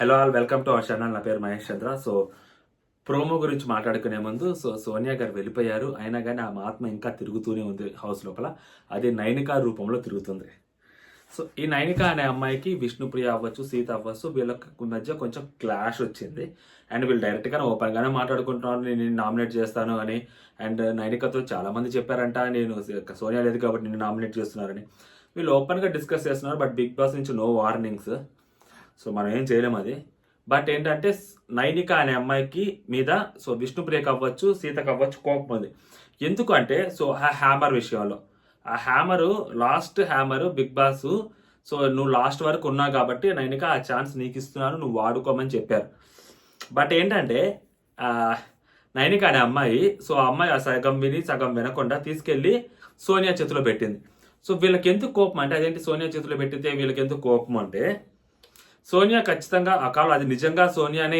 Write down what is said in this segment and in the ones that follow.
Hello all, welcome to our channel. నా పేరు మహేష్ చంద్ర. Promo గురించి మాట్లాడుకునే ముందు సోనియా గారు వెళ్ళిపోయారు. అయినా కానీ ఆ ఆత్మ ఇంకా తిరుగుతూనే ఉంది హౌస్ లోపల. అది నైనికా రూపంలో తిరుగుతుంది. ఈ నైనిక అనే అమ్మాయికి విష్ణుప్రియ అవ్వచ్చు, సీత అవ్వచ్చు, వీళ్ళకి మధ్య కొంచెం క్లాష్ వచ్చింది. అండ్ వీళ్ళు డైరెక్ట్గానే ఓపెన్గానే మాట్లాడుకుంటున్నారు, నేను నామినేట్ చేస్తాను అని. అండ్ నైనికతో చాలా మంది చెప్పారంట, నేను సోనియా లేదు కాబట్టి నేను నామినేట్ చేస్తున్నారని. వీళ్ళు ఓపెన్గా డిస్కస్ చేస్తున్నారు. బట్ బిగ్ బాస్ నుంచి నో వార్నింగ్స్. మనం ఏం చేయలేము అది. బట్ ఏంటంటే నైనిక అనే అమ్మాయికి మీద విష్ణుప్రియకి అవ్వచ్చు, సీతకు అవ్వచ్చు కోపం ఉంది. ఎందుకు అంటే ఆ హ్యామర్ విషయంలో, ఆ hammer last hammer big boss. నువ్వు లాస్ట్ వరకు ఉన్నావు కాబట్టి నైనిక ఆ ఛాన్స్ నీకు ఇస్తున్నాను, నువ్వు వాడుకోమని చెప్పారు. బట్ ఏంటంటే నైనిక అనే అమ్మాయి ఆ అమ్మాయి ఆ సగం విని సగం వినకుండా తీసుకెళ్ళి సోనియా చేతిలో పెట్టింది. వీళ్ళకి ఎందుకు కోపం అంటే, అదేంటి సోనియా చేతిలో పెట్టితే వీళ్ళకి ఎందుకు కోపం అంటే, సోనియా ఖచ్చితంగా అది నిజంగా సోనియానే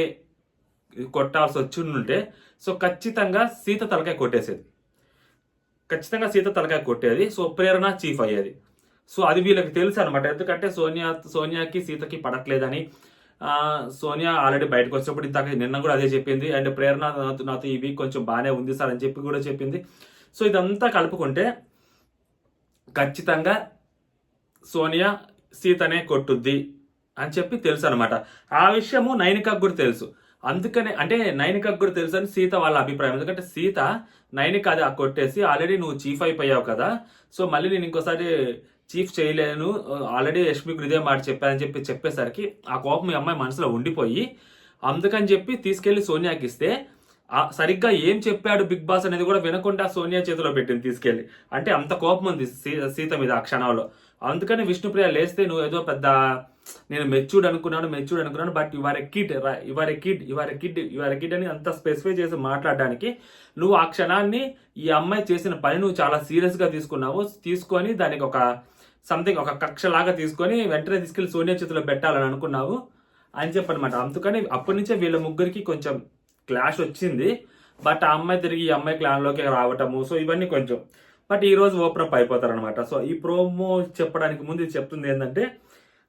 కొట్టాల్సి వచ్చి ఉంటే ఖచ్చితంగా సీత తలకాయ కొట్టేసేది. ఖచ్చితంగా సీత తలకాయ కొట్టేది. ప్రేరణ చీఫ్ అయ్యేది. అది వీళ్ళకి తెలుసు అనమాట. ఎందుకంటే సోనియాకి సీతకి పడట్లేదని సోనియా ఆల్రెడీ బయటకు వచ్చినప్పుడు ఇంతక నిన్న కూడా అదే చెప్పింది. అండ్ ప్రేరణ నాతో ఈ వీక్ కొంచెం బాగానే ఉంది సార్ అని చెప్పి కూడా చెప్పింది. ఇదంతా కలుపుకుంటే ఖచ్చితంగా సోనియా సీతనే కొట్టుద్ది అని చెప్పి తెలుసు అనమాట. ఆ విషయము నైనికకు కూడా తెలుసు. అందుకనే అంటే నైనికకు కూడా తెలుసు అని సీత వాళ్ళ అభిప్రాయం. ఎందుకంటే సీత నైనిక అది కొట్టేసి ఆల్రెడీ నువ్వు చీఫ్ అయిపోయావు కదా, మళ్ళీ నేను ఇంకోసారి చీఫ్ చేయలేను, ఆల్రెడీ యష్మికు ఇదే మాట చెప్పానని చెప్పేసరికి ఆ కోపం మీ అమ్మాయి మనసులో ఉండిపోయి అందుకని చెప్పి తీసుకెళ్లి సోనియాకి ఇస్తే సరిగ్గా ఏం చెప్పాడు బిగ్ బాస్ అనేది కూడా వినకుండా సోనియా చేతిలో పెట్టింది తీసుకెళ్లి. అంటే అంత కోపం ఉంది సీత మీద ఆ క్షణంలో. అందుకని విష్ణుప్రియ లేస్తే నువ్వు ఏదో పెద్ద నేను మెచ్యూర్డ్ అనుకున్నాను బట్ యువర్ ఎ కిడ్ అని అంత స్పెసిఫై చేసి మాట్లాడడానికి నువ్వు ఆ క్షణాన్ని ఈ అమ్మాయి చేసిన పని నువ్వు చాలా సీరియస్గా తీసుకొని దానికి ఒక కక్షలాగా తీసుకొని వెంటనే తీసుకెళ్లి సోనియా చేతిలో పెట్టాలని అనుకున్నావు అని చెప్పనమాట. అందుకని అప్పటి నుంచే వీళ్ళ ముగ్గురికి కొంచెం క్లాష్ వచ్చింది. బట్ ఆ అమ్మాయి తిరిగి ఈ అమ్మాయి క్లాన్లోకి రావటము ఇవన్నీ కొంచెం. బట్ ఈ రోజు ఓపెన్ అప్ అయిపోతారనమాట. ఈ ప్రోమో చెప్పడానికి ముందు ఇది చెప్తుంది ఏంటంటే,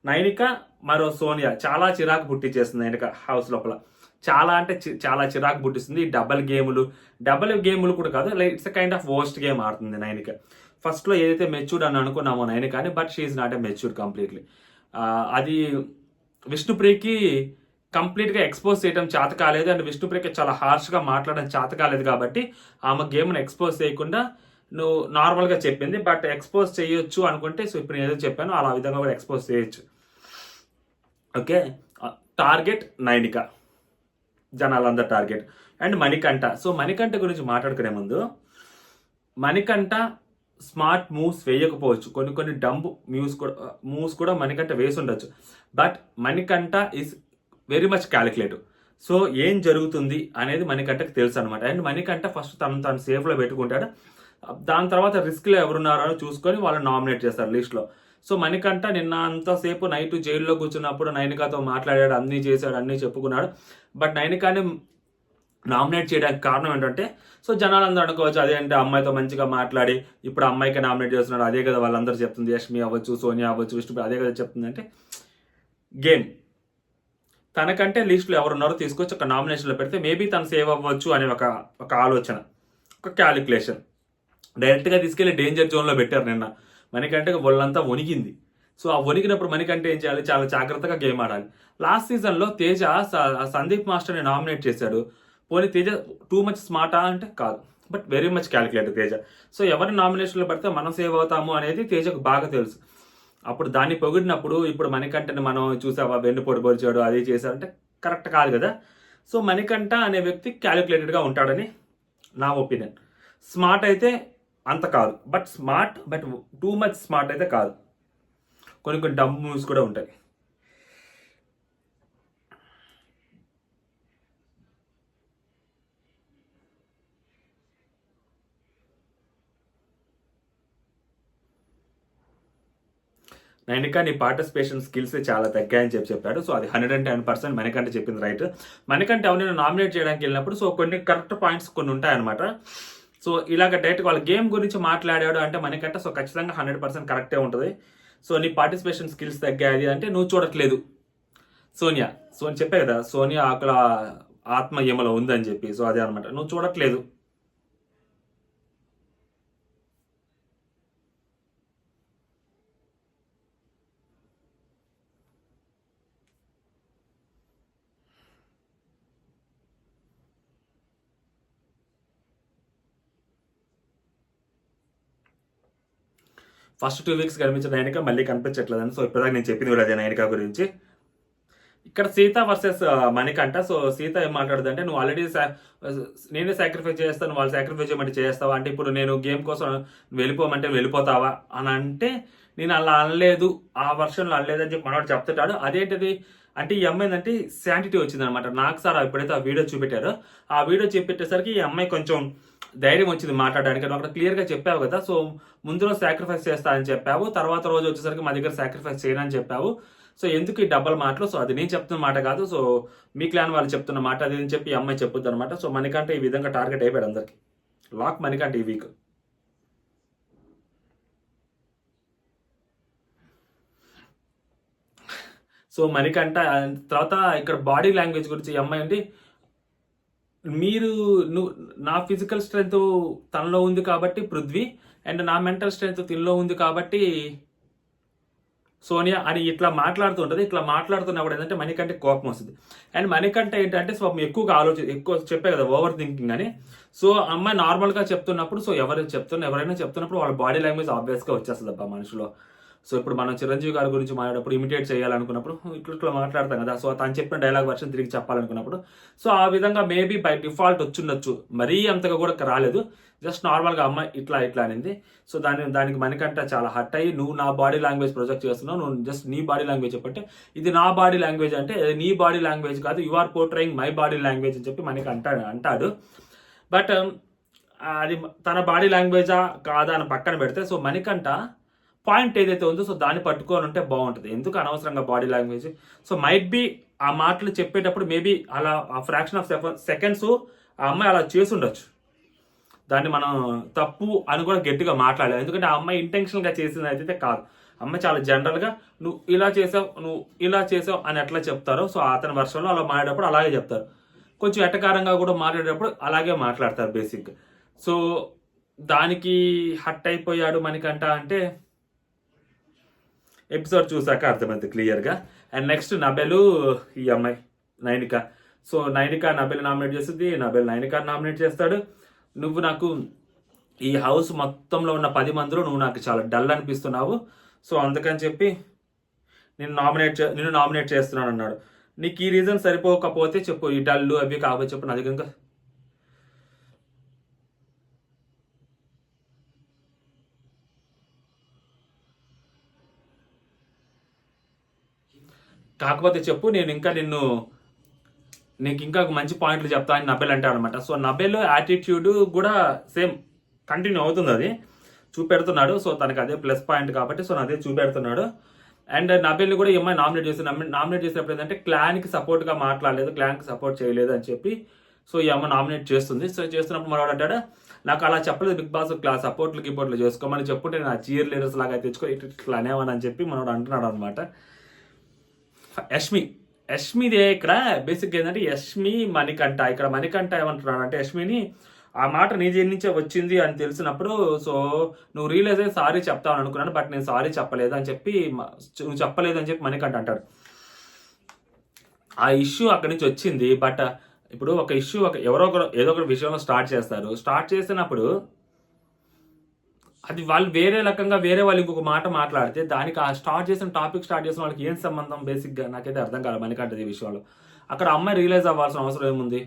నైనిక మరో సోనియా చాలా చిరాకు పుట్టించేస్తుంది నైనిక హౌస్ లోపల. చాలా అంటే చాలా చిరాకు పుట్టిస్తుంది. డబల్ గేములు కూడా కాదు, it's a kind of worst game ఆడుతుంది నైనిక. ఫస్ట్లో ఏదైతే మెచ్యూర్డ్ అని అనుకున్నామో నైనిక అని, but she's not a matured completely. అది విష్ణుప్రియకి కంప్లీట్గా ఎక్స్పోజ్ చేయడం చేత కాలేదు. అండ్ విష్ణుప్రియకి చాలా హార్ష్గా మాట్లాడడం చేత కాలేదు కాబట్టి ఆమె గేమ్ను ఎక్స్పోజ్ చేయకుండా నువ్వు నార్మల్గా చెప్పింది. బట్ ఎక్స్పోజ్ చేయొచ్చు అనుకుంటే ఇప్పుడు నేను ఏదో చెప్పాను అలా విధంగా కూడా ఎక్స్పోజ్ చేయొచ్చు. ఓకే, టార్గెట్ నైనిక, జనాలందరూ టార్గెట్. అండ్ మణికంఠ. మణికంఠ గురించి మాట్లాడుకునే ముందు, మణికంఠ స్మార్ట్ మూవ్స్ వేయకపోవచ్చు, కొన్ని డంబ్ మూవ్స్ కూడా మణికంఠ వేసి ఉండొచ్చు. But Manikanta is very much calculative. ఏం జరుగుతుంది అనేది మణికంఠకి తెలుసు అనమాట. అండ్ మణికంఠ ఫస్ట్ తను సేఫ్లో పెట్టుకుంటాడు. దాని తర్వాత రిస్క్లో ఎవరున్నారో అని చూసుకొని వాళ్ళని నామినేట్ చేస్తారు లిస్ట్లో. మణికంఠ నిన్న అంతసేపు నైట్ జైల్లో కూర్చున్నప్పుడు నైనికాతో మాట్లాడాడు, అన్నీ చేశాడు, అన్నీ చెప్పుకున్నాడు. బట్ నైనికాని నామినేట్ చేయడానికి కారణం ఏంటంటే జనాలందరూ అనుకోవచ్చు అదేంటి అమ్మాయితో మంచిగా మాట్లాడి ఇప్పుడు అమ్మాయికి నామినేట్ చేస్తున్నాడు, అదే కదా వాళ్ళందరూ చెప్తుంది, యష్మి అవ్వచ్చు, సోనియా అవ్వచ్చు, విష్ణు అదే కదా చెప్తుంది. అంటే గేమ్ తనకంటే లిస్టులో ఎవరున్నారో తీసుకొచ్చి ఒక నామినేషన్లో పెడితే మేబీ తను సేవ్ అవ్వచ్చు అనే ఒక ఆలోచన, ఒక క్యాలిక్యులేషన్. డైరెక్ట్గా తీసుకెళ్లి డేంజర్ జోన్లో పెట్టారు నిన్న. మణికంఠ వాళ్ళంతా వణికింది. ఆ వణికినప్పుడు మణికంఠ ఏం చేయాలి, చాలా జాగ్రత్తగా గేమ్ ఆడాలి. లాస్ట్ సీజన్లో తేజ సందీప్ మాస్టర్ని నామినేట్ చేశాడు. పోనీ తేజ టూ మచ్ స్మార్టా అంటే కాదు, but very much calculator Teja. ఎవరి నామినేషన్లో పెడితే మనం సేవ్ అవుతాము అనేది తేజకు బాగా తెలుసు. అప్పుడు దాన్ని పొగిడినప్పుడు ఇప్పుడు మణికంఠని మనం చూసావా వెన్ను పొడిపొడిచాడు, అది చేశారంటే కరెక్ట్ కాదు కదా. మణికంఠ అనే వ్యక్తి క్యాలిక్యులేటెడ్గా ఉంటాడని నా ఒపీనియన్. స్మార్ట్ అయితే అంత కాదు, బట్ టూ మచ్ స్మార్ట్ అయితే కాదు. కొన్ని డంబ్ మూవ్స్ కూడా ఉంటాయి. నైనిక నీ పార్టిసిపేషన్ స్కిల్స్ చాలా తగ్గాయని చెప్పాడు. అది 110% మణికంఠ చెప్పింది రైట్. మణికంఠ ఎవరైనా నామినేట్ చేయడానికి వెళ్ళినప్పుడు కొన్ని కరెక్ట్ పాయింట్స్ కొన్ని ఉంటాయన్నమాట. ఇలాగ డైరెక్ట్ వాళ్ళ గేమ్ గురించి మాట్లాడాడు అంటే మణికంఠ ఖచ్చితంగా 100% కరెక్టే ఉంటుంది. నీ పార్టిసిపేషన్ స్కిల్స్ తగ్గాయి అంటే నువ్వు చూడట్లేదు. సోనియా చెప్పే కదా, సోనియా ఆకుల ఆత్మ ఈమెలో ఉందని చెప్పి. సో అదే అనమాట, నువ్వు చూడట్లేదు. ఫస్ట్ 2 వీక్స్ కనిపించిన నైనిక మళ్ళీ కనిపించట్లేదని. సో ఇప్పటిదాకా నేను చెప్పింది కూడా అదే నైనిక గురించి. ఇక్కడ సీత వర్సెస్ మణికంఠ. సో సీత ఏం మాట్లాడుతుందంటే, నువ్వు ఆల్రెడీ నేనే సాక్రిఫైస్ చేస్తాను, వాళ్ళు సాక్రిఫైస్ చేయమంటే చేస్తావా అంటే, ఇప్పుడు నేను గేమ్ కోసం వెళ్ళిపోమంటే వెళ్ళిపోతావా అని అంటే, నేను అలా అనలేదు, ఆ వర్షన్లో అనలేదు అని చెప్పి మనవాడు చెప్తుంటాడు. అదేంటిది అంటే, ఈ అమ్మాయి అంటే శాంటిటీ వచ్చింది అనమాట. నాకు సార్ ఎప్పుడైతే ఆ వీడియో చూపెట్టారో, ఆ వీడియో చూపెట్టేసరికి ఈ అమ్మాయి కొంచెం ధైర్యం వచ్చింది మాట్లాడడానికి. నువ్వు అక్కడ క్లియర్గా చెప్పావు కదా, సో ముందులో సాక్రిఫైస్ చేస్తా అని చెప్పావు, తర్వాత రోజు వచ్చేసరికి మా దగ్గర సాక్రిఫైస్ చేయనని చెప్పావు. సో ఎందుకు ఈ డబ్బల్ మాటలు? సో అది నేను చెప్తున్న మాట కాదు, సో మీ క్లాన్ వాళ్ళు చెప్తున్న మాట అది అని చెప్పి అమ్మాయి చెప్పుద్ది అనమాట. సో మణికంఠ ఈ విధంగా టార్గెట్ అయిపోయాడు అందరికి. లాక్ మణికంఠ ఈ వీక్. సో మణికంఠ తర్వాత ఇక్కడ బాడీ లాంగ్వేజ్ గురించి అమ్మాయి అండి, నువ్వు నా ఫిజికల్ స్ట్రెంగ్త్ తనలో ఉంది కాబట్టి పృథ్వీ, అండ్ నా మెంటల్ స్ట్రెంగ్త్ తినలో ఉంది కాబట్టి సోనియా అని ఇట్లా మాట్లాడుతుంటుంది. ఇట్లా మాట్లాడుతున్నప్పుడు ఏంటంటే మణికంఠ కోపం వస్తుంది. అండ్ మణికంఠ ఏంటంటే సో ఎక్కువగా ఎక్కువ చెప్పే కదా ఓవర్ థింకింగ్ అని. సో అమ్మాయి నార్మల్గా చెప్తున్నప్పుడు, సో ఎవరైనా చెప్తున్నప్పుడు వాళ్ళ బాడీ లాంగ్వేజ్ ఆబ్వియస్గా వచ్చేస్తుంది అబ్బా మనుషులో. సో ఇప్పుడు మనం చిరంజీవి గారి గురించి మాట్లాడేటప్పుడు ఇమిటేట్ చేయాలనుకున్నప్పుడు ఇట్లా మాట్లాడతాం కదా. సో తను చెప్పిన డైలాగ్ వర్షన్ తిరిగి చెప్పాలనుకున్నప్పుడు సో ఆ విధంగా మేబీ బై డిఫాల్ట్ వచ్చిండొచ్చు, మరీ అంతగా కూడా రాలేదు, జస్ట్ నార్మల్గా అమ్మాయి ఇట్లా అనింది. సో దానికి మణికంఠ చాలా హర్ట్ అయ్యి, నువ్వు నా బాడీ లాంగ్వేజ్ ప్రొజెక్ట్ చేస్తున్నావు, నువ్వు జస్ట్ నీ బాడీ లాంగ్వేజ్ చెప్పంటే ఇది నా బాడీ లాంగ్వేజ్ అంటే నీ బాడీ లాంగ్వేజ్ కాదు, you are portraying my body language అని చెప్పి మణికంఠ అంటాడు. బట్ అది తన బాడీ లాంగ్వేజా కాదా అని పక్కన పెడితే, సో మణికంఠ పాయింట్ ఏదైతే ఉందో సో దాన్ని పట్టుకొని ఉంటే బాగుంటుంది. ఎందుకు అనవసరంగా body language? So might be ఆ మాటలు చెప్పేటప్పుడు మేబీ అలా ఆ ఫ్రాక్షన్ ఆఫ్ సెకండ్స్ ఆ అమ్మాయి అలా చేసి ఉండొచ్చు, దాన్ని మనం తప్పు అని కూడా గట్టిగా మాట్లాడాలి. ఎందుకంటే ఆ అమ్మాయి ఇంటెన్షనల్గా చేసింది అయితే కాదు. అమ్మాయి చాలా జనరల్గా నువ్వు ఇలా చేసావు అని ఎట్లా చెప్తారో సో అతని వర్షంలో అలా మాట్లాడేటప్పుడు అలాగే చెప్తారు. కొంచెం ఎట్టకారంగా కూడా మాట్లాడేటప్పుడు అలాగే మాట్లాడతారు బేసిక్గా. సో దానికి హట్ అయిపోయాడు మణికంఠ అంటే ఎపిసోడ్ చూసాక అర్థమైంది క్లియర్గా. అండ్ నెక్స్ట్ నబెలు ఈ అమ్మాయి నైనిక. సో నైనిక నబెల్ నామినేట్ చేస్తుంది, నబెల్ నైనిక నామినేట్ చేస్తాడు. నువ్వు నాకు ఈ హౌస్ మొత్తంలో ఉన్న 10 మందిలో నువ్వు నాకు చాలా డల్ అనిపిస్తున్నావు, సో అందుకని చెప్పి నిన్ను నామినేట్ చేస్తున్నాను అన్నాడు. నీకు ఈ రీజన్ సరిపోకపోతే చెప్పు, ఈ డల్లు అవి కాకపోతే చెప్పు, నా దగ్గర ఇంకా కాకపోతే చెప్పు, నేను ఇంకా నీకు ఇంకా మంచి పాయింట్లు చెప్తా అని నబెల్ అంటాడు అనమాట. సో నబెల్ యాటిట్యూడ్ కూడా సేమ్ కంటిన్యూ అవుతుంది, అది చూపెడుతున్నాడు. సో తనకు అదే ప్లస్ పాయింట్ కాబట్టి సో అదే చూపెడుతున్నాడు. అండ్ నబెల్ని కూడా ఏమైనా నామినేట్ చేసినప్పుడు ఏంటంటే క్లాన్కి సపోర్ట్గా మాట్లాడలేదు, క్లాన్కి సపోర్ట్ చేయలేదు అని చెప్పి సో ఈ అమ్మ నామినేట్ చేస్తుంది. సో చేస్తున్నప్పుడు మనవాడు అంటాడు, నాకు అలా చెప్పలేదు బిగ్ బాస్ సపోర్ట్లు గిపోర్ట్లు చేసుకోమని చెప్పుంటే నా చీర్ లీడర్స్ లాగా తెచ్చుకో ఇట్లా అనేవని అని చెప్పి మనవాడు అంటున్నాడు అనమాట. యష్మిదే ఇక్కడ బేసిక్గా ఏంటంటే యష్మి మణికంఠ. ఇక్కడ మణికంఠ ఏమంటున్నాడు అంటే యష్మిని ఆ మాట నీ నుంచే వచ్చింది అని తెలిసినప్పుడు సో నువ్వు రియలైజ్ అయ్యి సారీ చెప్తావని అనుకున్నాను, బట్ నేను సారీ చెప్పలేదు అని చెప్పి నువ్వు చెప్పలేదు అని చెప్పి మణికంఠ అంటాడు. ఆ ఇష్యూ అక్కడి నుంచి వచ్చింది. బట్ ఇప్పుడు ఒక ఇష్యూ ఎవరో ఒకరు ఏదో ఒక విషయంలో స్టార్ట్ చేసినప్పుడు అది వాళ్ళు వేరే రకంగా వేరే వాళ్ళు ఇంకొక మాట మాట్లాడితే దానికి ఆ స్టార్ట్ చేసిన వాళ్ళకి ఏం సంబంధం? బేసిక్గా నాకైతే అర్థం కాదు మణికంఠది విషయంలో. అక్కడ అమ్మాయి రియలైజ్ అవ్వాల్సిన అవసరం ఏముంది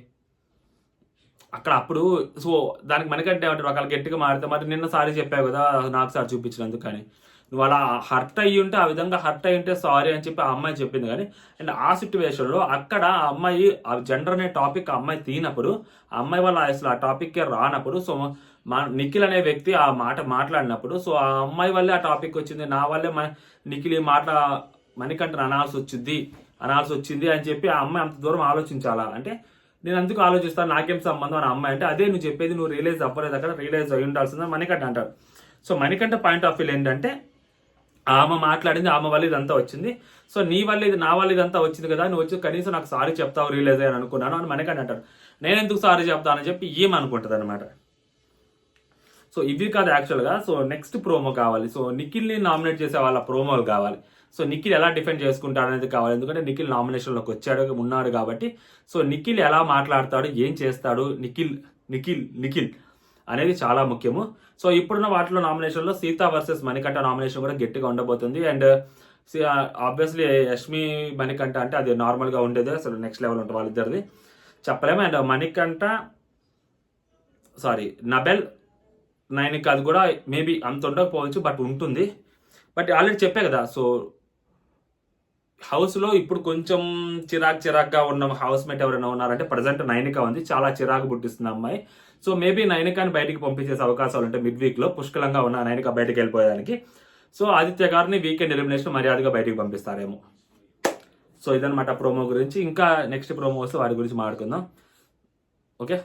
అక్కడ? అప్పుడు సో దానికి మణికంఠ ఏమంటారు, ఒకళ్ళు గట్టిగా మాడితే మరి నిన్న సారీ చెప్పావు కదా నాకు సారి చూపించినందుకు, కానీ నువ్వు అలా హర్ట్ అయ్యి ఉంటే ఆ విధంగా హర్ట్ అయ్యి ఉంటే సారీ అని చెప్పి ఆ అమ్మాయి చెప్పింది. కానీ అండ్ ఆ సిచ్యువేషన్లో అక్కడ ఆ అమ్మాయి ఆ జెండర్ అనే టాపిక్ ఆ అమ్మాయి తీనప్పుడు ఆ అమ్మాయి వాళ్ళ అసలు ఆ టాపిక్కే రానప్పుడు సో నిఖిల్ అనే వ్యక్తి ఆ మాట మాట్లాడినప్పుడు సో ఆ అమ్మాయి వల్లే ఆ టాపిక్ వచ్చింది, నా వల్లే నిఖిల్ ఈ మాట మణికంఠను అనాల్సి వచ్చింది అని చెప్పి ఆ అమ్మాయి అంత దూరం ఆలోచించాలా అంటే నేను అందుకు ఆలోచిస్తాను, నాకేం సంబంధం అని అమ్మాయి అంటే అదే నువ్వు చెప్పేది, నువ్వు రియలైజ్ అవ్వలేదు, అక్కడ రియలైజ్ అయ్యి ఉండాల్సిందని మణికంఠ అంటాడు. So Manikanta point of view ఏంటంటే ఆమె మాట్లాడింది, ఆమె వల్ల ఇదంతా వచ్చింది. సో నీ వల్ల ఇది, నా వల్ల ఇదంతా వచ్చింది కదా, నువ్వు వచ్చి కనీసం నాకు సారీ చెప్తావు రియలైజ్ అయ్యాను అనుకున్నాను అని మనకని అంటాడు. నేను ఎందుకు సారీ చెప్తానని చెప్పి ఏమనుకుంటుంది అనమాట. సో ఇవి కాదు యాక్చువల్గా. సో నెక్స్ట్ ప్రోమో కావాలి. సో నిఖిల్ని నామినేట్ చేసే వాళ్ళ ప్రోమోలు కావాలి. సో నిఖిల్ ఎలా డిఫెండ్ చేసుకుంటాడు అనేది కావాలి. ఎందుకంటే నిఖిల్ నామినేషన్లోకి ఉన్నాడు కాబట్టి సో నిఖిల్ ఎలా మాట్లాడతాడు, ఏం చేస్తాడు, నిఖిల్ అనేది చాలా ముఖ్యము. సో ఇప్పుడున్న వాటిలో నామినేషన్లో సీత వర్సెస్ మణికంఠ నామినేషన్ కూడా గట్టిగా ఉండబోతుంది. అండ్ ఆబ్వియస్లీ యష్మి మణికంఠ అంటే అది నార్మల్గా ఉండేది, అసలు నెక్స్ట్ లెవెల్ ఉంటుంది వాళ్ళిద్దరిది, చెప్పలేము. అండ్ నబెల్ నైనిక అది కూడా మేబీ అంత ఉండకపోవచ్చు, బట్ ఉంటుంది. బట్ ఆల్రెడీ చెప్పే కదా, సో హౌస్లో ఇప్పుడు కొంచెం చిరాక్గా ఉన్న హౌస్ మేట్ ఎవరైనా ఉన్నారంటే ప్రజెంట్ నైనిక ఉంది. చాలా చిరాకు పుట్టిస్తుంది అమ్మాయి. సో మేబీ నైనికాని బయటికి పంపించేసే అవకాశాలు ఉంటాయి మిడ్ వీక్లో, పుష్కలంగా ఉన్న నైనిక బయటకు వెళ్ళిపోయేదానికి. సో ఆదిత్య గారిని వీకెండ్ ఎలిమినేషన్ మర్యాదగా బయటికి పంపిస్తారేమో. సో ఇదనమాట ప్రోమో గురించి. ఇంకా నెక్స్ట్ ప్రోమో వస్తే వారి గురించి మాట్లాడుకుందాం. ఓకే.